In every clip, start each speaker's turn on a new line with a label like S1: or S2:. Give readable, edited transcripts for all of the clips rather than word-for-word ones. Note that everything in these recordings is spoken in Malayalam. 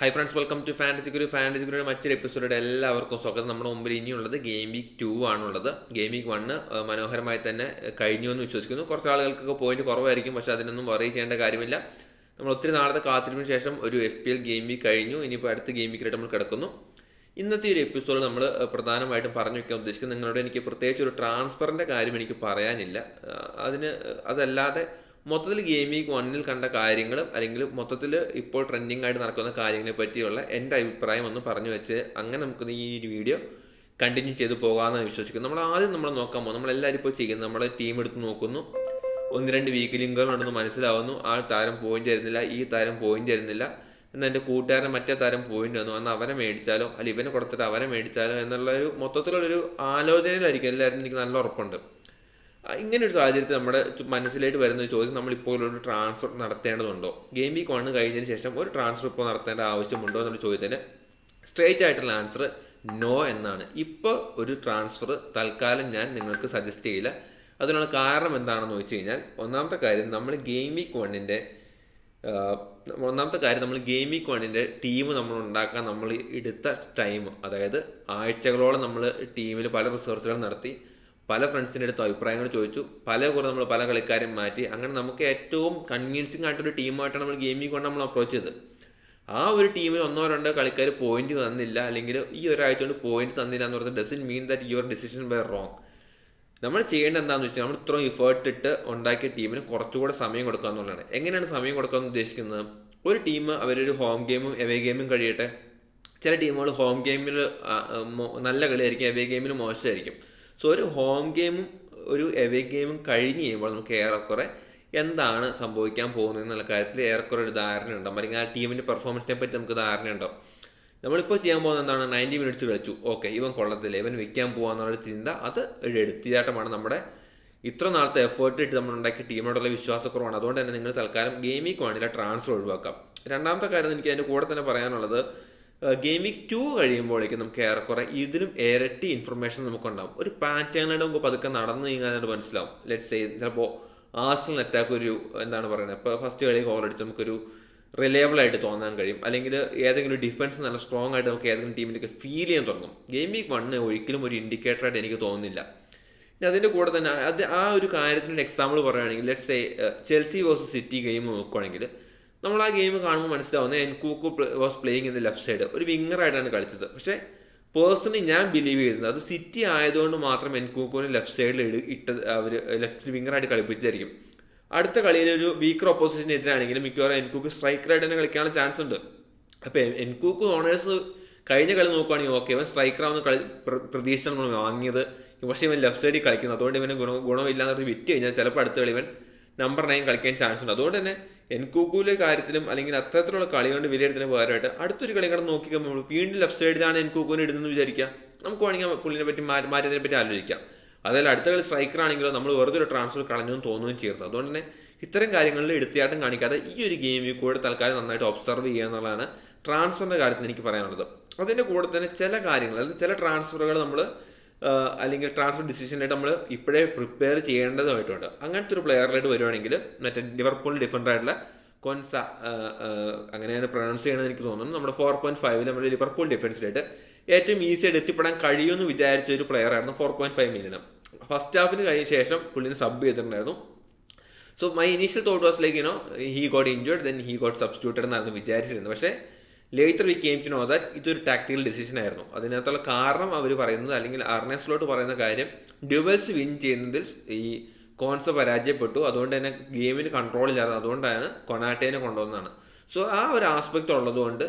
S1: High friends, welcome to fantasy Guru മറ്റൊരു എപ്പിസോഡ്. എല്ലാവർക്കും സ്വാഗതം. നമ്മുടെ മുമ്പിൽ ഇനിയുള്ളത് ഗെയിം വീക്ക് 2 ആണുള്ളത്. ഗെയിം വീക്ക് 1 മനോഹരമായി തന്നെ കഴിഞ്ഞു എന്ന് വിശ്വസിക്കുന്നു. കുറച്ച് ആളുകൾക്കൊക്കെ പോയിന്റ് കുറവായിരിക്കും, പക്ഷേ അതിനൊന്നും വറി ചെയ്യേണ്ട കാര്യമില്ല. നമ്മൾ ഒത്തിരി നാളത്തെ കാത്തിരിപ്പിന് ശേഷം ഒരു FPL ഗെയിം വീക്ക് കഴിഞ്ഞു. ഇനിയിപ്പോൾ അടുത്ത ഗെയിം വീക്കിലായിട്ട് നമ്മൾ കിടക്കുന്നു. ഇന്നത്തെ ഒരു എപ്പിസോഡ് നമ്മൾ പ്രധാനമായിട്ടും പറഞ്ഞു വയ്ക്കാൻ ഉദ്ദേശിക്കുന്നത്, നിങ്ങളോട് എനിക്ക് പ്രത്യേകിച്ച് ഒരു ട്രാൻസ്ഫറിൻ്റെ കാര്യം എനിക്ക് പറയാനില്ല. അതല്ലാതെ മൊത്തത്തിൽ ഗെയിം വീക്ക് 1 കണ്ട കാര്യങ്ങളും അല്ലെങ്കിൽ മൊത്തത്തിൽ ഇപ്പോൾ ട്രെൻഡിങ് ആയിട്ട് നടക്കുന്ന കാര്യങ്ങളെ പറ്റിയുള്ള എൻ്റെ അഭിപ്രായം ഒന്ന് പറഞ്ഞു വെച്ച് അങ്ങനെ നമുക്ക് ഈ വീഡിയോ കണ്ടിന്യൂ ചെയ്ത് പോകാമെന്ന് വിശ്വസിക്കുന്നു. നമ്മൾ നോക്കാൻ പോകും. നമ്മളെല്ലാവരും ഇപ്പോൾ ചെയ്യുന്നത്, നമ്മുടെ ടീം എടുത്ത് നോക്കുന്നു, 1-2 വീക്ക് ലിങ്കുകളുണ്ടെന്ന് മനസ്സിലാവുന്നു. ആ താരം പോയിന്റ് തരുന്നില്ല, ഈ താരം പോയിന്റ് തരുന്നില്ല, എന്നാൽ എൻ്റെ കൂട്ടുകാരൻ മറ്റേ താരം പോയിന്റ് വന്നു, അന്ന് അവനെ മേടിച്ചാലോ അല്ലെങ്കിൽ ഇവനെ കൊടുത്തിട്ട് അവനെ മേടിച്ചാലോ എന്നുള്ളൊരു മൊത്തത്തിലുള്ളൊരു ആലോചനയിലായിരിക്കും എല്ലാവരും. എനിക്ക് നല്ല ഉറപ്പുണ്ട്. ഇങ്ങനെ ഒരു സാഹചര്യത്തിൽ നമ്മുടെ മനസ്സിലായിട്ട് വരുന്ന ഒരു ചോദ്യം, നമ്മളിപ്പോൾ ഒരു ട്രാൻസ്ഫർ നടത്തേണ്ടതുണ്ടോ? ഗെയിം വീക്ക് 1 കഴിഞ്ഞതിന് ശേഷം ഒരു ട്രാൻസ്ഫർ ഇപ്പോൾ നടത്തേണ്ട ആവശ്യമുണ്ടോ എന്നുള്ള ചോദ്യത്തിന് സ്ട്രേറ്റ് ആയിട്ടുള്ള ആൻസർ നോ എന്നാണ്. ഇപ്പോൾ ഒരു ട്രാൻസ്ഫർ തൽക്കാലം ഞാൻ നിങ്ങൾക്ക് സജസ്റ്റ് ചെയ്യില്ല. അതിനുള്ള കാരണം എന്താണെന്ന് വെച്ച് കഴിഞ്ഞാൽ, ഒന്നാമത്തെ കാര്യം നമ്മൾ ഗെയിം വീക്ക് 1ൻ്റെ ടീം നമ്മൾ ഉണ്ടാക്കാൻ നമ്മൾ എടുത്ത ടൈം, അതായത് ആഴ്ചകളോളം നമ്മൾ ടീമിൽ പല റിസർച്ചുകൾ നടത്തി, പല ഫ്രണ്ട്സിൻ്റെ അടുത്ത് അഭിപ്രായങ്ങൾ ചോദിച്ചു, നമ്മൾ പല കളിക്കാരും മാറ്റി, അങ്ങനെ നമുക്ക് ഏറ്റവും കൺവിൻസിങ് ആയിട്ടൊരു ടീമായിട്ടാണ് നമ്മൾ ഗെയിം വീക്ക് 1 നമ്മൾ അപ്രോച്ച് ചെയ്തത്. ആ ഒരു ടീമിൽ 1-2 കളിക്കാർ പോയിന്റ് തന്നില്ല, അല്ലെങ്കിൽ ഈ ഒരാഴ്ച കൊണ്ട് പോയിന്റ് തന്നില്ല എന്ന് പറഞ്ഞാൽ doesn't mean that your decision were wrong. നമ്മൾ ചെയ്യേണ്ടത് എന്താണെന്ന് വെച്ചാൽ, നമ്മൾ ഇത്രയും ഇഫേർട്ട് ഇട്ട് ഉണ്ടാക്കിയ ടീമിന് കുറച്ചുകൂടെ സമയം കൊടുക്കുക എന്നുള്ളതാണ്. എങ്ങനെയാണ് സമയം കൊടുക്കാമെന്ന് ഉദ്ദേശിക്കുന്നത്? ഒരു ടീം അവരൊരു ഹോം ഗെയിമും എവേ ഗെയിമും കഴിയട്ടെ. ചില ടീമുകൾ ഹോം ഗെയിമിൽ നല്ല കളിയായിരിക്കും, എവേ ഗെയിമിൽ മോശമായിരിക്കും. സോ ഒരു ഹോം ഗെയിമും ഒരു എവേ ഗെയിമും കഴിഞ്ഞ് കഴിയുമ്പോൾ നമുക്ക് ഏറെക്കുറെ എന്താണ് സംഭവിക്കാൻ പോകുന്നത് എന്നുള്ള കാര്യത്തിൽ ഏറെക്കുറെ ഒരു ധാരണ ഉണ്ടാവും, അല്ലെങ്കിൽ ആ ടീമിൻ്റെ പെർഫോമൻസിനെ പറ്റി നമുക്ക് ധാരണ ഉണ്ടാവും. നമ്മളിപ്പോൾ ചെയ്യാൻ പോകുന്നത് എന്താണ്? 90 മിനിറ്റ്സ് കളിച്ചു, ഓക്കെ ഇവൻ കൊള്ളത്തില്ല, ഇവൻ വിൽക്കാൻ പോകാന്നുള്ളൊരു ചിന്ത, അത് ഒരു എടുത്തിയാട്ടമാണ്. നമ്മുടെ ഇത്ര നാളത്തെ എഫേർട്ട് ഇട്ട് നമ്മൾ ഉണ്ടാക്കിയ ടീമിനോടുള്ള വിശ്വാസക്കുറവാണ്. അതുകൊണ്ട് തന്നെ നിങ്ങൾ തൽക്കാലം ഗെയിം വീക്ക് 1 ട്രാൻസ്ഫർ ഒഴിവാക്കാം. രണ്ടാമത്തെ കാര്യം എനിക്ക് അതിൻ്റെ കൂടെ തന്നെ പറയാനുള്ളത്, ഗെയിം വീക്ക് 2 കഴിയുമ്പോഴേക്കും നമുക്ക് ഏറെക്കുറെ ഇതിലും ഇരട്ടി ഇൻഫർമേഷൻ നമുക്കുണ്ടാവും. ഒരു പാറ്റേണിൻ്റെ മുമ്പ് പതുക്കെ നടന്നു നീങ്ങാനായിട്ട് മനസ്സിലാവും. ലെറ്റ്സ് സേ ചിലപ്പോൾ ആർസണൽ അറ്റാക്ക് ഒരു എന്താണ് പറയുന്നത്, ഇപ്പോൾ ഫസ്റ്റ് കളി ഗോൾ അടിച്ച് നമുക്കൊരു റിലയബിൾ ആയിട്ട് തോന്നാൻ കഴിയും, അല്ലെങ്കിൽ ഏതെങ്കിലും ഡിഫൻസ് നല്ല സ്ട്രോങ് ആയിട്ട് നമുക്ക് ഏതെങ്കിലും ടീമിലേക്ക് ഫീൽ ചെയ്യാൻ തുടങ്ങും. ഗെയിം വീക്ക് 1 ഒരിക്കലും ഒരു ഇൻഡിക്കേറ്ററായിട്ട് എനിക്ക് തോന്നുന്നില്ല. ഇനി അതിൻ്റെ കൂടെ തന്നെ ആ ഒരു കാര്യത്തിൻ്റെ എക്സാമ്പിൾ പറയുകയാണെങ്കിൽ, let's say Chelsea versus city game നോക്കുകയാണെങ്കിൽ, നമ്മൾ ആ ഗെയിം കാണുമ്പോൾ മനസ്സിലാവുന്നത് എൻകൂക്കു was playing in the left side, ഒരു വിങ്ങറായിട്ടാണ് കളിച്ചത്. പക്ഷേ പേഴ്സണലി ഞാൻ ബിലീവ് ചെയ്യുന്നത്, അത് സിറ്റി ആയതുകൊണ്ട് മാത്രം എൻകൂക്കുവിന് ലെഫ്റ്റ് സൈഡിൽ ഇട്ടത് അവർ ലെഫ്റ്റ് വിങ്ങറായിട്ട് കളിപ്പിച്ചായിരിക്കും. അടുത്ത കളിയിൽ ഒരു വീക്കർ ഓപ്പോസിഷന് എതിരാണെങ്കിലും മിക്കവാറും എൻകൂക്ക് സ്ട്രൈക്കറായിട്ട് തന്നെ കളിക്കാനുള്ള ചാൻസ് ഉണ്ട്. അപ്പോൾ എൻകൂക്ക് ഓണേഴ്സ് കഴിഞ്ഞ കളി നോക്കുകയാണെങ്കിൽ ഓക്കെ, ഇവൻ സ്ട്രൈക്കറാവുന്ന പ്രതീക്ഷ നമ്മൾ വാങ്ങിയത്, പക്ഷേ ഇവൻ ലെഫ്റ്റ് സൈഡിൽ കളിക്കുന്നു, അതുകൊണ്ട് ഇവന് ഗുണമില്ലാന്ന് വിറ്റ് കഴിഞ്ഞാൽ ചിലപ്പോൾ അടുത്ത കളി ഇവൻ നമ്പർ 9 കളിക്കാൻ ചാൻസ് ഉണ്ട്. അതുകൊണ്ട് തന്നെ എൻകൂക്കുവിലെ കാര്യത്തിലും അല്ലെങ്കിൽ അത്തരത്തിലുള്ള കളി കൊണ്ട് വിലയിരുത്തുന്ന പകരമായിട്ട് അടുത്തൊരു കളി കണ്ട് നോക്കി കഴിയുമ്പോൾ വീണ്ടും ലെഫ്റ്റ് സൈഡിലാണ് എൻകൂക്കുവിനെ ഇടുന്നതെന്ന് വിചാരിക്കുക, നമുക്ക് വേണമെങ്കിൽ പുള്ളിനെ പറ്റി മാറ്റിയതിനെ പറ്റി ആലോചിക്കാം. അതല്ല അടുത്ത കളി സ്ട്രൈക്കർ ആണെങ്കിലോ നമ്മൾ വെറുതെ ഒരു ട്രാൻസ്ഫർ കളഞ്ഞെന്ന് തോന്നുകയും ചെയ്യരുത്. അതുകൊണ്ട് തന്നെ ഇത്തരം കാര്യങ്ങളിൽ എടുത്തിയാട്ടം കാണിക്കാതെ ഈ ഒരു ഗെയിം കൂടെ തൽക്കാലം നന്നായിട്ട് ഒബ്സർവ് ചെയ്യുക എന്നുള്ളതാണ് ട്രാൻസ്ഫറിൻ്റെ കാര്യത്തിൽ എനിക്ക് പറയാനുള്ളത്. അതിൻ്റെ കൂടെ തന്നെ ചില കാര്യങ്ങൾ, അതായത് ചില ട്രാൻസ്ഫറുകൾ നമ്മൾ അല്ലെങ്കിൽ ട്രാൻസ്ഫർ ഡിസിഷനായിട്ട് നമ്മൾ ഇപ്പോഴേ പ്രിപ്പയർ ചെയ്യേണ്ടതായിട്ടുണ്ട്. അങ്ങനത്തെ ഒരു പ്ലെയറിലായിട്ട് വരുവാണെങ്കിൽ, മറ്റേ ലിവർപൂൾ ഡിഫൻഡറായിട്ടുള്ള കൊൻസ, അങ്ങനെയാണ് പ്രൊനൗൺസ് ചെയ്യണമെന്ന് എനിക്ക് തോന്നുന്നു, നമ്മുടെ 4.5 നമ്മൾ ലിവർപൂൾ ഡിഫൻസിലായിട്ട് ഏറ്റവും ഈസി ആയിട്ട് എത്തിപ്പെടാൻ കഴിയുമെന്ന് വിചാരിച്ച ഒരു പ്ലെയർ ആയിരുന്നു. 4.5 മില്യൺ ഫസ്റ്റ് ഹാഫിന് കഴിഞ്ഞ ശേഷം പുള്ളിനെ സബ് ചെയ്തിട്ടുണ്ടായിരുന്നു. So my initial thought was like he got injured, then he got substituted എന്നായിരുന്നു വിചാരിച്ചിരുന്നത്. പക്ഷേ later we came to know that ഇതൊരു ടാക്ടിക്കൽ ഡിസിഷൻ ആയിരുന്നു. അതിനകത്തുള്ള കാരണം അവർ പറയുന്നത്, അല്ലെങ്കിൽ അർനെ സ്ലോട്ട് പറയുന്ന കാര്യം, ഡ്യുവൽസ് വിൻ ചെയ്യുന്നതിൽ ഈ കോൺസ പരാജയപ്പെട്ടു, അതുകൊണ്ട് തന്നെ ഗെയിമിന് കൺട്രോൾ ഇല്ലാതെ, അതുകൊണ്ടാണ് കൊനാട്ടേനെ കൊണ്ടുവന്നതാണ്. സോ ആ ഒരു ആസ്പെക്റ്റ് ഉള്ളതുകൊണ്ട്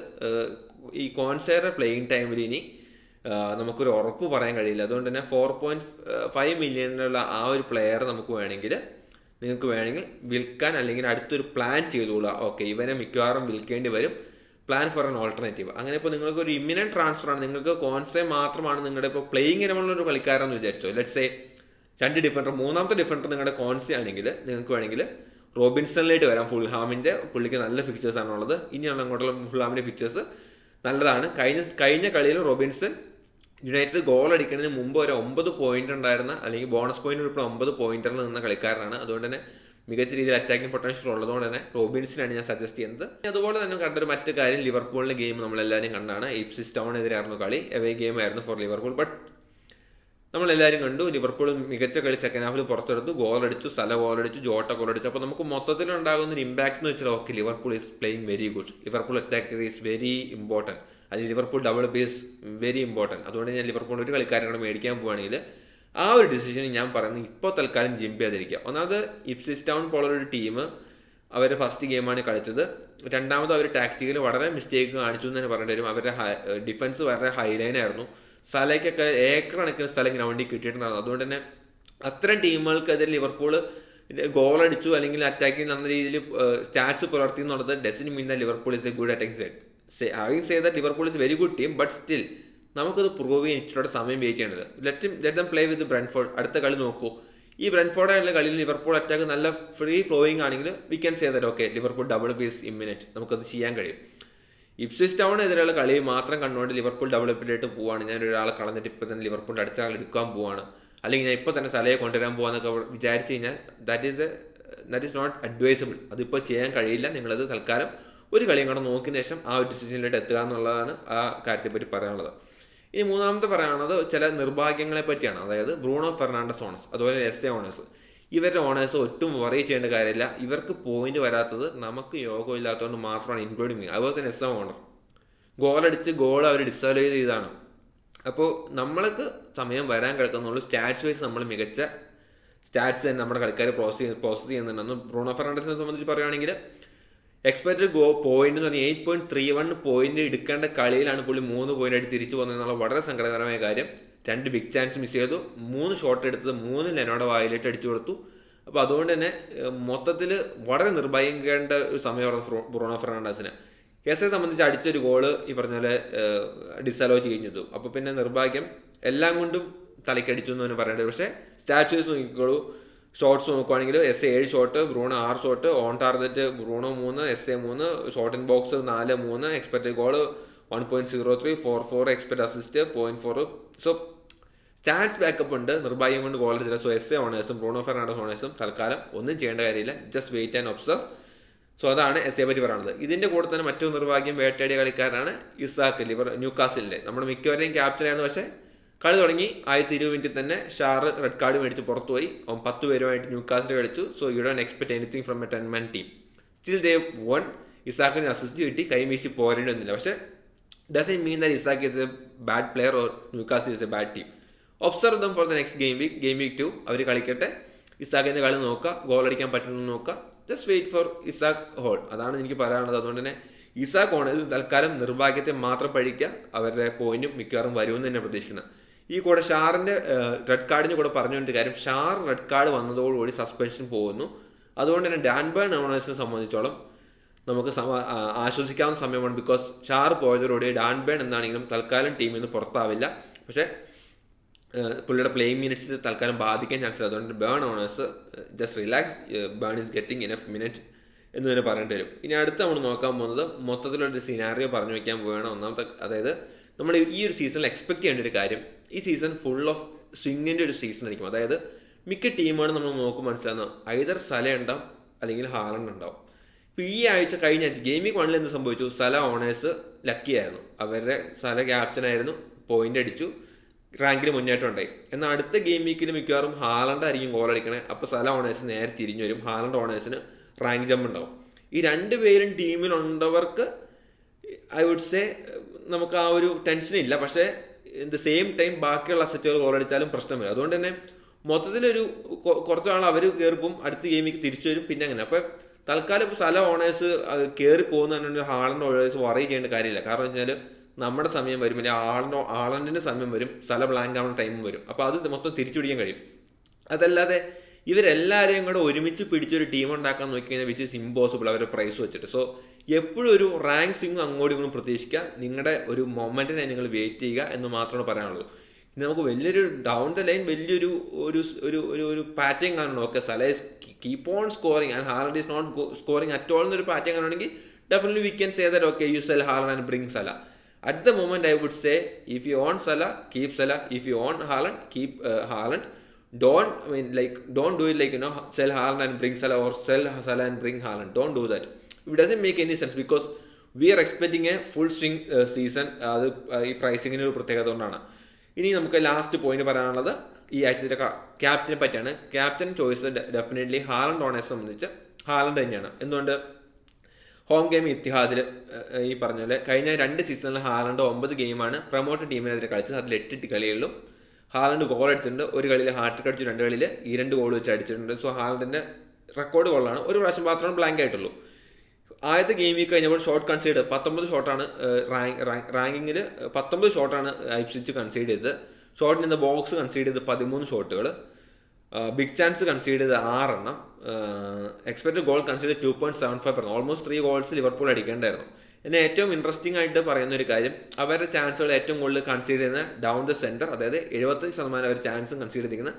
S1: ഈ കോൺസയുടെ പ്ലേയിങ് ടൈമിൽ ഇനി നമുക്കൊരു ഉറപ്പ് പറയാൻ കഴിയില്ല. അതുകൊണ്ട് തന്നെ 4.5 മില്യണിലുള്ള ആ ഒരു പ്ലെയർ നിങ്ങൾക്ക് വേണമെങ്കിൽ വിൽക്കാൻ, അല്ലെങ്കിൽ അടുത്തൊരു പ്ലാൻ ചെയ്തോളാം. ഓക്കെ ഇവനെ മിക്കവാറും വിൽക്കേണ്ടി വരും, പ്ലാൻ ഫോർ ആൻ ഓൾട്ടർനേറ്റീവ്. അങ്ങനെ ഇപ്പോൾ നിങ്ങൾക്ക് ഒരു ഇമ്മിനൻറ്റ് ട്രാൻസ്ഫറാണ്, നിങ്ങൾക്ക് കോൺസെ മാത്രമാണ് നിങ്ങളുടെ ഇപ്പോൾ പ്ലേയിങ് ഇനമുള്ളൊരു കളിക്കാരെന്ന് വിചാരിച്ചോ. ലെറ്റ്സ് സേ 2 ഡിഫൻഡർ, മൂന്നാമത്തെ ഡിഫൻഡർ നിങ്ങളുടെ കോൺസെ ആണെങ്കിൽ, നിങ്ങൾക്ക് വേണമെങ്കിൽ റോബിൻസണിലേക്ക് വരാം. ഫുൾഹാമിൻ്റെ പുള്ളിക്ക് നല്ല ഫിക്ചേഴ്സ് ആണുള്ളത്. ഇനിയുള്ള അങ്ങോട്ടുള്ള ഫുൾഹാമിൻ്റെ ഫിക്ചേഴ്സ് നല്ലതാണ്. കഴിഞ്ഞ കളിയിൽ റോബിൻസൺ യുണൈറ്റഡ് ഗോൾ അടിക്കുന്നതിന് മുമ്പ് ഒരു 9 പോയിന്റ് ഉണ്ടായിരുന്ന, അല്ലെങ്കിൽ ബോണസ് പോയിന്റ് ഉൾപ്പെടെ 9 പോയിന്റിൽ നിന്ന കളിക്കാരനാണ്. അതുകൊണ്ട് തന്നെ മികച്ച രീതിയിൽ അറ്റാക്കിംഗ് പൊട്ടൻഷ്യൽ ഉള്ളതുകൊണ്ട് തന്നെ റോബിൻസിനാണ് ഞാൻ സജസ്റ്റ് ചെയ്യുന്നത്. അതുപോലെ തന്നെ കണ്ടൊരു മറ്റു കാര്യം, ലിവർപൂളിന്റെ ഗെയിം നമ്മളെല്ലാവരും കണ്ടാണ്. ഇപ്സ്വിച്ച് ടൗണിനെതിരായിരുന്നു കളി, എവേ ഗെയിം ആയിരുന്നു ഫോർ ലിവർപൂൾ. ബട്ട് നമ്മളെല്ലാവരും കണ്ടു ലിവർപൂൾ മികച്ച കളി സെക്കൻഡ് ഹാഫിൽ പുറത്തെടുത്തു, ഗോളടിച്ചു, സല ഗോളടിച്ചു, ജോട്ട ഗോളടിച്ചു. അപ്പോൾ നമുക്ക് മൊത്തത്തിലുണ്ടാകുന്ന ഒരു ഇമ്പാക്ട് എന്ന് വെച്ചാൽ okay, Liverpool is playing very good, Liverpool attacker is very important, അല്ലെങ്കിൽ Liverpool double is very important. അതുകൊണ്ട് ഞാൻ ലിവർപൂളിന് ഒരു കളിക്കാരനെ മേടിക്കാൻ പോവുകയാണെങ്കിൽ ആ ഒരു ഡിസിഷൻ ഞാൻ പറയുന്നത് ഇപ്പോൾ തൽക്കാലം ജിംപ് ചെയ്യാതിരിക്കുക. ഒന്നാമത് ഇപ്സ്വിച്ച് ടൗൺ പോലൊരു ടീം അവർ ഫസ്റ്റ് ഗെയിമാണ് കളിച്ചത്. രണ്ടാമത് അവർ ടാക്ടിക്കൽ വളരെ മിസ്റ്റേക്ക് കാണിച്ചു എന്ന് തന്നെ പറയേണ്ടി വരും. അവരുടെ ഡിഫൻസ് വളരെ ഹൈലൈൻ ആയിരുന്നു. സലയ്ക്കൊക്കെ ഏക്കർ കണക്കിന് സ്ഥലം ഗ്രൗണ്ടിൽ കിട്ടിയിട്ടുണ്ടായിരുന്നു. അതുകൊണ്ട് തന്നെ അത്തരം ടീമുകൾക്കെതിരെ ലിവർപൂൾ ഗോളടിച്ചു അല്ലെങ്കിൽ അറ്റാക്കിങ് നല്ല രീതിയിൽ സ്റ്റാറ്റ്സ് പുലർത്തി എന്നുള്ളത് doesn't mean that Liverpool is a good attacking side. Having say that Liverpool is very good team, but still നമുക്കത് പ്രൂവ് ചെയ്യാൻ ഇച്ചിരി സമയം വെയിറ്റ് ചെയ്യേണ്ടത്. Let them play with Brentford. അടുത്ത കളി നോക്കൂ, ഈ ബ്രെൻഫോർഡായുള്ള കളിയിൽ ലിവർപൂൾ അറ്റാക്ക് നല്ല ഫ്രീ ഫ്ലോയിങ് ആണെങ്കിൽ we can say that okay Liverpool double piece imminent, നമുക്കത് ചെയ്യാൻ കഴിയും. ഇപ്സ്വിച്ച് ടൗണെതിരെയുള്ള കളി മാത്രം കണ്ടുകൊണ്ട് ലിവർപൂൾ ഡബിൾ പിയിലേക്ക് പോവാണ്, ഞാൻ ഒരാളെ കളഞ്ഞിട്ട് ഇപ്പോൾ തന്നെ ലിവർപൂളിൻ്റെ അടുത്ത ആൾ എടുക്കാൻ പോവാണ്, അല്ലെങ്കിൽ ഞാൻ ഇപ്പോൾ തന്നെ സലയെ കൊണ്ടുവരാൻ പോകാന്നൊക്കെ വിചാരിച്ചു കഴിഞ്ഞാൽ ദാറ്റ് ഈസ് നോട്ട് അഡ്വൈസബിൾ. അതിപ്പോൾ ചെയ്യാൻ കഴിയില്ല. നിങ്ങളത് തൽക്കാലം ഒരു കളിയും കൂടെ നോക്കിയതിന് ശേഷം ആ ഒരു ഡിസിഷനിലേക്ക് എത്തുക എന്നുള്ളതാണ് ആ കാര്യത്തെപ്പറ്റി പറയാനുള്ളത്. ഇനി മൂന്നാമത്തെ പറയാനുള്ളത് ചില നിർഭാഗ്യങ്ങളെ പറ്റിയാണ്. അതായത് ബ്രൂണോ ഫെർണാണ്ടസ് ഓണേഴ്സ്, അതുപോലെ എസ് എ ഓണേഴ്സ്. ഇവരുടെ ഓണേഴ്സ് ഒട്ടും വറി ചെയ്യേണ്ട കാര്യമില്ല. ഇവർക്ക് പോയിന്റ് വരാത്തത് നമുക്ക് യോഗം ഇല്ലാത്തതുകൊണ്ട് മാത്രമാണ്. Including me, I was N S A owner. ഗോളടിച്ച് ഗോൾ അവർ ഡിസോൾവ് ചെയ്തതാണ്. അപ്പോൾ നമ്മൾക്ക് സമയം വരാൻ കിടക്കുന്നുള്ളൂ. സ്റ്റാറ്റ്സ് വൈസ് നമ്മൾ മികച്ച സ്റ്റാറ്റ്സ് തന്നെ നമ്മുടെ കളിക്കാർ പ്രോസസ് ചെയ്യുന്നുണ്ടെന്ന്. ബ്രൂണോ ഫെർണാണ്ടസിനെ സംബന്ധിച്ച് പറയുകയാണെങ്കിൽ എക്സ്പെക്റ്റഡ് പോയിന്റ് എന്ന് പറഞ്ഞാൽ 8.31 പോയിന്റ് എടുക്കേണ്ട കളിയിലാണ് പുള്ളി 3 പോയിന്റ് ആയിട്ട് തിരിച്ചു പോകുന്നതെന്നുള്ള വളരെ സങ്കടകരമായ കാര്യം. 2 ബിഗ് ചാൻസ് മിസ് ചെയ്തു, 3 ഷോട്ട് എടുത്തത് 3 ലെനോയുടെ വായിലിട്ട് അടിച്ചു കൊടുത്തു. അപ്പോൾ അതുകൊണ്ട് തന്നെ മൊത്തത്തിൽ വളരെ നിർഭയങ്കേണ്ട ഒരു സമയമായിരുന്നു ബ്രൂണോ ഫെർണാണ്ടസിന്. എസ് എ സംബന്ധിച്ച് അടിച്ചൊരു ഗോള് ഈ പറഞ്ഞ പോലെ ഡിസലോ ചെയ്തു. അപ്പോൾ പിന്നെ നിർഭാഗ്യം എല്ലാം കൊണ്ടും തലക്കടിച്ചു എന്ന് തന്നെ പറയേണ്ടത്. പക്ഷേ സ്റ്റാറ്റ്സ് വൈസ് നോക്കിക്കോളൂ, ഷോട്ട്സ് നോക്കുവാണെങ്കിൽ S A 7 shot, Bruno 6 shot, on target Bruno 3, S A 3, shot in box 4-3, expected goal 1.03, 4-4 expect assist 0.4. So stats backup ഉണ്ട്. നിർഭാഗ്യം കൊണ്ട് ഗോൾ അടിച്ചില്ല. സോ എസ് എ ഓണേഴ്സും ബ്രൂണോ ഫെർണാണ്ടസ് ഓണേഴ്സും തൽക്കാലം ഒന്നും ചെയ്യേണ്ട കാര്യമില്ല, just wait and observe. So അതാണ് എസ് എ പറ്റി പറയുന്നത്. ഇതിന്റെ കൂടെ തന്നെ മറ്റൊരു നിർഭാഗ്യം വേട്ടയാടിയ കളിക്കാരാണ് ഇസാക്ക്, ന്യൂകാസിലിന്റെ. നമ്മുടെ മിക്കവരെയും ക്യാപ്റ്റനായിരുന്നു. പക്ഷേ കളി തുടങ്ങി 20 മിനിറ്റിൽ തന്നെ ഷാർ റെഡ് കാർഡ് മേടിച്ച് പുറത്തുപോയി. 10 പേരുമായിട്ട് ന്യൂകാസിൽ കളിച്ചു. So you don't expect anything from a 10-man team. Still they won. ഇസാക്കിന് അസിസ്റ്റ് കിട്ടി, കൈവീശി പോരേണ്ടി വന്നില്ല. പക്ഷേ doesn't mean that Isak is a bad player or Newcastle is a bad team. Observe them for the next game week 2. അവർ കളിക്കട്ടെ, ഇസാക്കിന്റെ കളി നോക്കുക, ഗോൾ അടിക്കാൻ പറ്റുമെന്ന് നോക്കുക. Just wait for Isak haul. അതാണ് എനിക്ക് പറയാനുള്ളത്. അതുകൊണ്ട് തന്നെ ഇസാക്ക് ഓണേഴ്സ് തൽക്കാലം നിർഭാഗ്യത്തെ മാത്രം പഴിക്കുക. അവരുടെ പോയിന്റും മിക്കവാറും വരുമെന്ന് തന്നെ പ്രതീക്ഷിക്കുന്നത്. ഈ കൂടെ ഷാറിന്റെ റെഡ് കാർഡിന് കൂടെ പറഞ്ഞുകൊണ്ട് കാര്യം, ഷാർ റെഡ് കാർഡ് വന്നതോടുകൂടി സസ്പെൻഷൻ പോകുന്നു. അതുകൊണ്ട് തന്നെ ഡാൻബേൺ ഓണേഴ്സിനെ സംബന്ധിച്ചോളം നമുക്ക് ആശ്വസിക്കാവുന്ന സമയമാണ്. ബിക്കോസ് ഷാർ പോയതോടുകൂടി ഡാൻബേൺ എന്താണെങ്കിലും തൽക്കാലം ടീമിൽ നിന്ന് പുറത്താവില്ല. പക്ഷേ പുള്ളിയുടെ പ്ലേയിങ് മിനിറ്റ്സ് തൽക്കാലം ബാധിക്കാൻ ചാൻസ് ഇല്ല. അതുകൊണ്ട് Burn owners just relax, Burn is getting enough minute എന്ന് തന്നെ പറയേണ്ടി വരും. ഇനി അടുത്ത് നമ്മൾ നോക്കാൻ പോകുന്നത് മൊത്തത്തിലൊരു സിനാറിയോ പറഞ്ഞു വയ്ക്കാൻ പോവുകയാണ്. ഒന്നാമത്തെ, അതായത് നമ്മൾ ഈ ഒരു സീസണിൽ എക്സ്പെക്ട് ചെയ്യേണ്ട ഒരു കാര്യം, ഈ സീസൺ ഫുൾ ഓഫ് സ്വിങ്ങിൻ്റെ ഒരു സീസൺ ആയിരിക്കും. അതായത് മിക്ക ടീമാണ് നമ്മൾ നോക്കും മനസ്സിലാകുന്നത്, ഐദർ സല ഉണ്ടാവും അല്ലെങ്കിൽ ഹാലണ്ട് ഉണ്ടാവും. ഇപ്പോൾ ഈ ആഴ്ച കഴിഞ്ഞ ആഴ്ച ഗെയിം വീക്ക് 1 എന്ത് സംഭവിച്ചു? സല ഓണേഴ്സ് ലക്കി ആയിരുന്നു. അവരുടെ സല ക്യാപ്റ്റൻ ആയിരുന്നു, പോയിന്റ് അടിച്ചു, റാങ്കിൽ മുന്നേറ്റം ഉണ്ടായി. എന്നാൽ അടുത്ത ഗെയിം വീക്കിൽ മിക്കവാറും ഹാലണ്ട് ആയിരിക്കും ഗോൾ അടിക്കണേ. അപ്പോൾ സല ഓണേഴ്സ് നേരെ തിരിഞ്ഞു വരും, ഹാലണ്ട് ഓണേഴ്സിന് റാങ്ക് ജമ്പ് ഉണ്ടാവും. ഈ 2 പേരും ടീമിലുണ്ടവർക്ക് ഐ വുഡ് സേ നമുക്ക് ആ ഒരു ടെൻഷൻ ഇല്ല. പക്ഷേ ഇൻ ദ സെയിം ടൈം ബാക്കിയുള്ള അസറ്റുകൾ ഗോൾ അടിച്ചാലും പ്രശ്നമില്ല. അതുകൊണ്ട് തന്നെ മൊത്തത്തിലൊരു കുറച്ച് നാൾ അവർ കയറിപ്പോവും, അടുത്ത ഗെയിമിലേക്ക് തിരിച്ചു വരും, പിന്നെ അങ്ങനെ. അപ്പോൾ തൽക്കാലം ഇപ്പോൾ സല ഓണേഴ്സ് കയറി പോകുന്ന ഹാളണ്ട് ഓണേഴ്സ് വറി ചെയ്യേണ്ട കാര്യമില്ല. കാരണം വെച്ചാൽ നമ്മുടെ സമയം വരും, അല്ലെങ്കിൽ ആളണ്ടിൻ്റെ സമയം വരും, സല ബ്ലാങ്ക് ആവുന്ന ടൈമും വരും. അപ്പോൾ അത് മൊത്തം തിരിച്ചു പിടിക്കാൻ കഴിയും. അതല്ലാതെ ഇവരെല്ലാവരെയും കൂടെ ഒരുമിച്ച് പിടിച്ചൊരു ടീം ഉണ്ടാക്കാൻ നോക്കി കഴിഞ്ഞാൽ വിച്ച് ഇസ് ഇമ്പോസിബിൾ, അവരുടെ പ്രൈസ് വെച്ചിട്ട്. സോ എപ്പോഴും ഒരു റാങ്ക് സ്വിങ് അങ്ങോട്ടും ഇങ്ങോട്ടും പ്രതീക്ഷിക്കുക. നിങ്ങളുടെ ഒരു മൊമെന്റിനെ നിങ്ങൾ വെയിറ്റ് ചെയ്യുക എന്ന് മാത്രമാണ് പറയാനുള്ളൂ. ഇനി നമുക്ക് വലിയൊരു ഡൗൺ ദ ലൈൻ വലിയൊരു ഒരു പാറ്റേൺ കാണണം. Okay, Salah is keep on scoring and Haaland is not scoring at all എന്നൊരു പാറ്റേൺ കാണുകയാണെങ്കിൽ definitely we can say that okay you sell Haaland and bring Salah. At the moment I would say if you own Salah, keep Salah. If you own Haaland, keep Haaland. Don't do it like, sell Haaland and bring Salah, or sell Salah and bring Haaland. Don't do that. It doesn't make any sense because we are expecting a full swing season. അത് ഈ പ്രൈസിങ്ങിന് ഒരു പ്രത്യേകത കൊണ്ടാണ്. ഇനി നമുക്ക് ലാസ്റ്റ് പോയിന്റ് പറയാനുള്ളത് ഈ ആഴ്ചത്തെ ക്യാപ്റ്റനെ പറ്റിയാണ്. Captain choice definitely Haaland owners സംബന്ധിച്ച് ഹാലണ്ട് തന്നെയാണ്. എന്തുകൊണ്ട്? ഹോം ഗെയിം ഇത്തിഹാദിൽ ഈ പറഞ്ഞ പോലെ കഴിഞ്ഞ 2 സീസണിൽ ഹാലണ്ട് 9 ഗെയിമാണ് പ്രൊമോട്ടഡ് ടീമിനെതിരെ കളിച്ചത്. അതിൽ 8 കളികളിലും ഹാലണ്ട് ഗോൾ അടിച്ചിട്ടുണ്ട്. ഒരു കളിയിൽ ഹാട്രിക് അടിച്ചു, 2 കളിയിൽ ഈ 2 ഗോൾ വെച്ച് അടിച്ചിട്ടുണ്ട്. സോ ഹാലണ്ടിന്റെ റെക്കോർഡ് ഗോളാണ്. ഒരു പ്രാവശ്യം മാത്രമാണ് ബ്ലാങ്ക് ആയിട്ടുള്ളൂ. ആദ്യത്തെ ഗെയിം വീക്ക് കഴിഞ്ഞപ്പോൾ ഷോട്ട് കൺസീഡ് 19 ഷോട്ടാണ് റാങ്കിങ്ങിൽ 19 ഷോട്ടാണ് ഐപ്സിച്ച് കൺസീഡ് ചെയ്തത്. ഷോട്ടിന് ഇന്ന് ബോക്സ് കൺസീഡ് ചെയ്ത് 13 ഷോട്ടുകൾ, ബിഗ് ചാൻസ് കൺസീഡ് ചെയ്ത് 6 എണ്ണം, expected goal concede 2.75, almost 3 goals Liverpool അടിക്കേണ്ടായിരുന്നു. എന്നെ ഏറ്റവും ഇൻട്രസ്റ്റിംഗ് ആയിട്ട് പറയുന്ന ഒരു കാര്യം, അവരുടെ ചാൻസുകൾ ഏറ്റവും കൂടുതൽ കൺസീഡ് ചെയ്യുന്ന ഡൗൺ ദ സെന്റർ, അതായത് 75% അവർ ചാൻസും കൺസീഡ് ചെയ്തിരിക്കുന്ന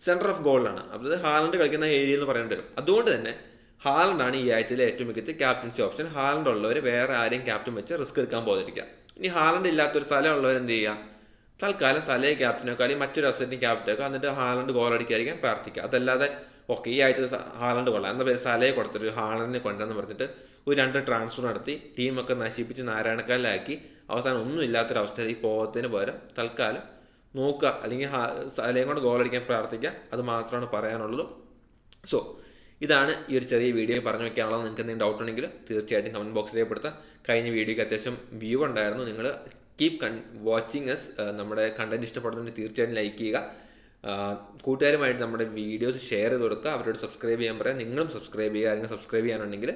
S1: സെന്റർ ഓഫ് ഗോളിലാണ്. അതായത് ഹാലണ്ട് കളിക്കുന്ന ഏരിയ എന്ന് പറയേണ്ടി വരും. അതുകൊണ്ട് തന്നെ ഹാലണ്ടാണ് ഈ ആഴ്ചയിലെ ഏറ്റവും മികച്ച ക്യാപ്റ്റൻസി ഓപ്ഷൻ. ഹാലണ്ട് ഉള്ളവർ വേറെ ആരെയും ക്യാപ്റ്റൻ വെച്ച് റിസ്ക് എടുക്കാൻ പോകാതിരിക്കുക. ഇനി ഹാലണ്ട് ഇല്ലാത്തൊരു സ്ഥലമുള്ളവർ എന്ത് ചെയ്യുക? തൽക്കാലം സലയെ ക്യാപ്റ്റനൊക്കെ അല്ലെങ്കിൽ മറ്റൊരു അസറ്റിന് ക്യാപ്റ്റനൊക്കെ എന്നിട്ട് ഹാലണ്ട് ഗോൾ അടിക്കാതിരിക്കാൻ പ്രാർത്ഥിക്കുക. അതല്ലാതെ ഓക്കെ ഈ ആഴ്ച ഹാലണ്ട് കൊള്ളാം എന്ന പേര് സലയെ കൊടുത്തിട്ട് ഹാലണ്ടിനെ കൊണ്ടുവന്ന് പറഞ്ഞിട്ട് ഒരു 2 ട്രാൻസ്ഫർ നടത്തി ടീമൊക്കെ നശിപ്പിച്ച് നാരായണക്കാലിലാക്കി അവസാനം ഒന്നും ഇല്ലാത്തൊരവസ്ഥയിൽ പോകത്തിന് പകരം തൽക്കാലം നോക്കുക, അല്ലെങ്കിൽ സലയും കൊണ്ട് ഗോൾ അടിക്കാൻ പ്രാർത്ഥിക്കുക. അത് മാത്രമാണ് പറയാനുള്ളത്. സോ ഇതാണ് ഈ ഒരു ചെറിയ വീഡിയോ പറഞ്ഞു വയ്ക്കാനുള്ളത്. നിങ്ങൾക്ക് എന്തെങ്കിലും ഡൗട്ട് ഉണ്ടെങ്കിൽ തീർച്ചയായിട്ടും കമൻറ്റ് ബോക്സിൽ രേഖപ്പെടുത്താം. കഴിഞ്ഞ വീഡിയോയ്ക്ക് അത്യാവശ്യം വ്യൂ ഉണ്ടായിരുന്നു. നിങ്ങൾ കീപ് വാച്ചിങ് എസ്. നമ്മുടെ കണ്ടന്റ് ഇഷ്ടപ്പെടുന്നുണ്ടെങ്കിൽ തീർച്ചയായിട്ടും ലൈക്ക് ചെയ്യുക. കൂട്ടുകാരുമായിട്ട് നമ്മുടെ വീഡിയോസ് ഷെയർ ചെയ്ത് കൊടുക്കുക. അവരോട് സബ്സ്ക്രൈബ് ചെയ്യാൻ പറയാം. നിങ്ങളും സബ്സ്ക്രൈബ് ചെയ്യുക. അല്ലെങ്കിൽ സബ്സ്ക്രൈബ് ചെയ്യാനുണ്ടെങ്കിൽ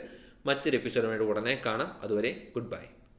S1: മറ്റൊരു എപ്പിസോഡുമായിട്ട് ഉടനെ കാണാം. അതുവരെ ഗുഡ് ബൈ.